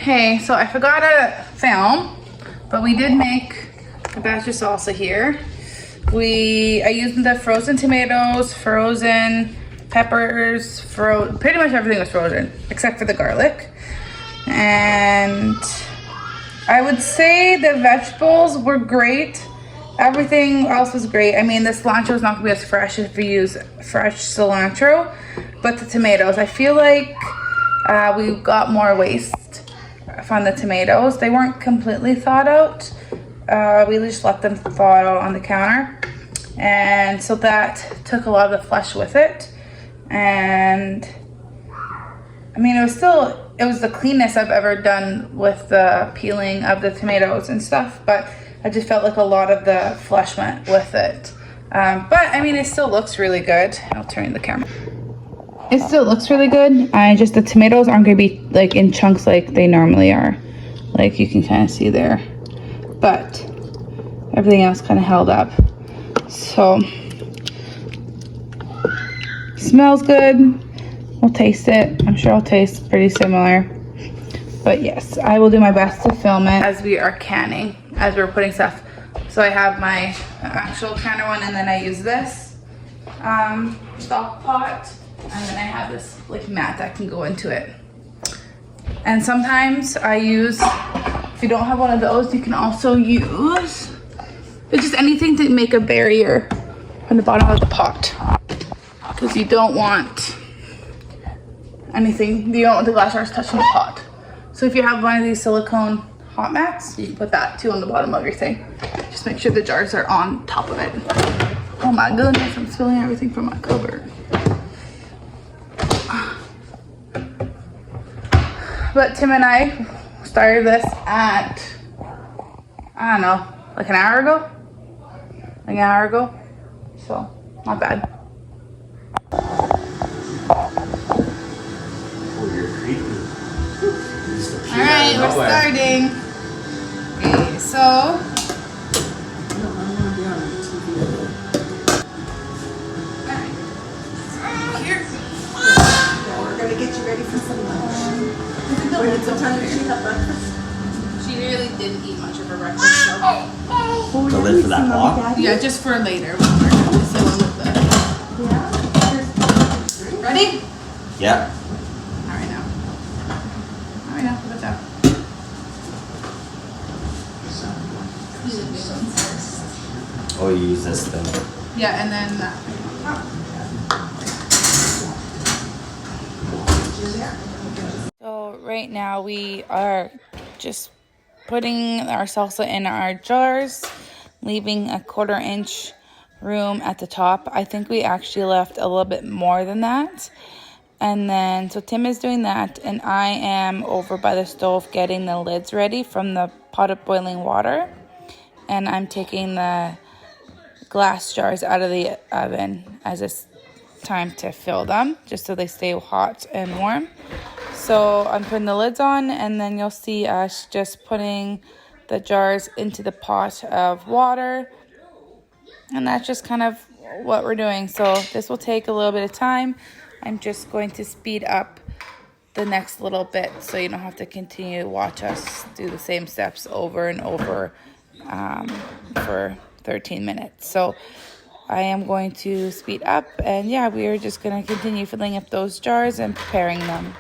Hey, so I forgot to film, but we did make a batch of salsa here. I used the frozen tomatoes, frozen peppers, pretty much everything was frozen except for the garlic. And I would say the vegetables were great. Everything else was great. I mean, the cilantro is not gonna be as fresh if we use fresh cilantro, but the tomatoes, I feel like we got more waste from the tomatoes. They weren't completely thawed out. We just let them thaw out on the counter. And so that took a lot of the flesh with it. And I mean, it was the cleanest I've ever done with the peeling of the tomatoes and stuff, but I just felt like a lot of the flesh went with it. But I mean, it still looks really good. I'll turn the camera. It still looks really good. Just the tomatoes aren't gonna be like in chunks like they normally are. Like you can kind of see there. But everything else kind of held up. So, smells good. We'll taste it. I'm sure it'll taste pretty similar. But yes, I will do my best to film it as we are canning, as we're putting stuff. So I have my actual canner one, and then I use this stock pot. And then I have this like mat that can go into it. And sometimes I use, if you don't have one of those, you can also use, it's just anything to make a barrier on the bottom of the pot. Because you don't want anything, you don't want the glass jars touching the pot. So if you have one of these silicone hot mats, you can put that too on the bottom of your thing. Just make sure the jars are on top of it. Oh my goodness, I'm spilling everything from my cupboard. But Tim and I started this at, I don't know, like an hour ago? Like an hour ago. So, not bad. Alright, we're starting. Okay, so. Here. We're gonna get you ready for some lunch. She really didn't eat much of her breakfast, so. The lid for that block? Yeah, just for later. When we're done. This is the one with the. Ready? Yeah. Alright now. Alright now, put it down. These are the big ones first. Oh, you use this thing. Yeah, and then that. So right now we are just putting our salsa in our jars, leaving a 1/4 inch room at the top. I think we actually left a little bit more than that. And then, so Tim is doing that, and I am over by the stove getting the lids ready from the pot of boiling water. And I'm taking the glass jars out of the oven as it's time to fill them, just so they stay hot and warm. So I'm putting the lids on, and then you'll see us just putting the jars into the pot of water. And that's just kind of what we're doing. So this will take a little bit of time. I'm just going to speed up the next little bit so you don't have to continue to watch us do the same steps over and over for 13 minutes. So I am going to speed up, and yeah, we are just going to continue filling up those jars and preparing them.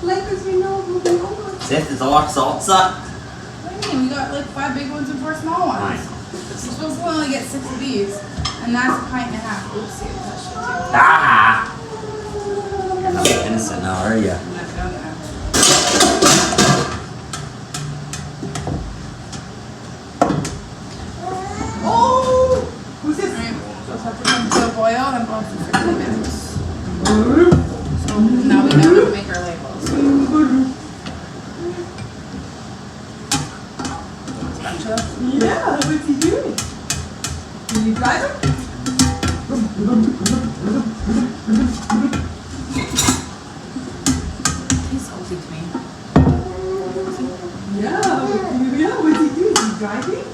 Like as we know, we'll be over. Sis, it's all salsa. What do you mean? We got like 5 big ones and 4 small ones. I know. You're supposed to only get 6 of these, and that's a pint and a half. Oopsie, I touched it too. Ah! You're not innocent now, are you? I've done that. Oh! Who's this? Alright, so it's have to come to a boil and boil for 15 minutes. So now we know how to make our labels. Spatula. Yeah, what's he doing? Can you drive him? He's salty to me. Yeah, what's he doing? Is he driving?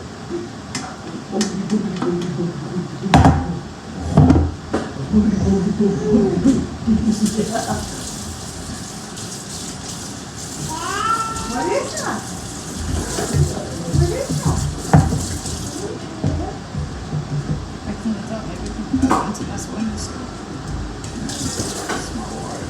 What is that? What is that? I cleaned it up. Maybe we can put it into this one. Small water.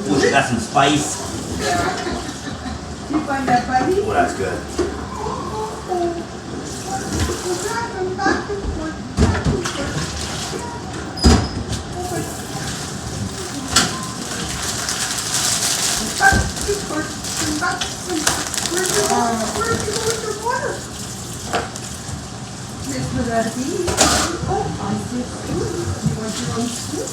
Ooh, she got some spice. You find that buddy? Oh, that's good. Where's your water? Here's where that be. Oh, I see a spoon. You want your own spoon?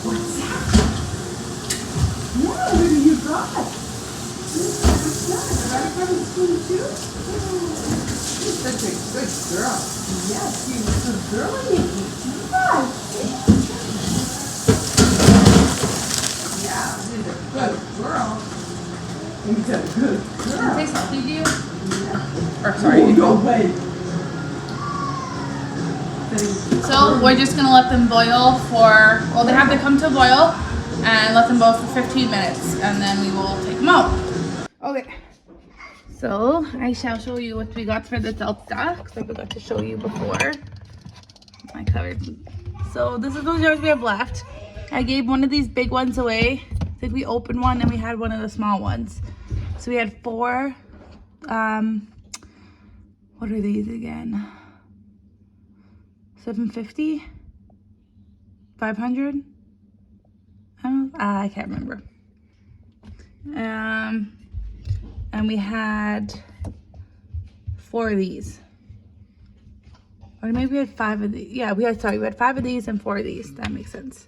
What's that? Yeah, what do you got? What's that? Did I grab a spoon too? You're such a good girl. Yes, you're a good girl. Yes. Yeah, you're a good girl. He's a good Does it girl. taste salty to you? Or sorry. Oh, no way. So we're just gonna let them boil for, well, they have to come to a boil and let them boil for 15 minutes and then we will take them out. Okay. So I shall show you what we got for the salsa because I forgot to show you before. I covered. So this is those jars we have left. I gave one of these big ones away. I think we opened one and we had one of the small ones. So we had 4, what are these again? 750? 500? I can't remember. And we had 4 of these. Or maybe we had 5 of these. Yeah, we had 5 of these and 4 of these. That makes sense.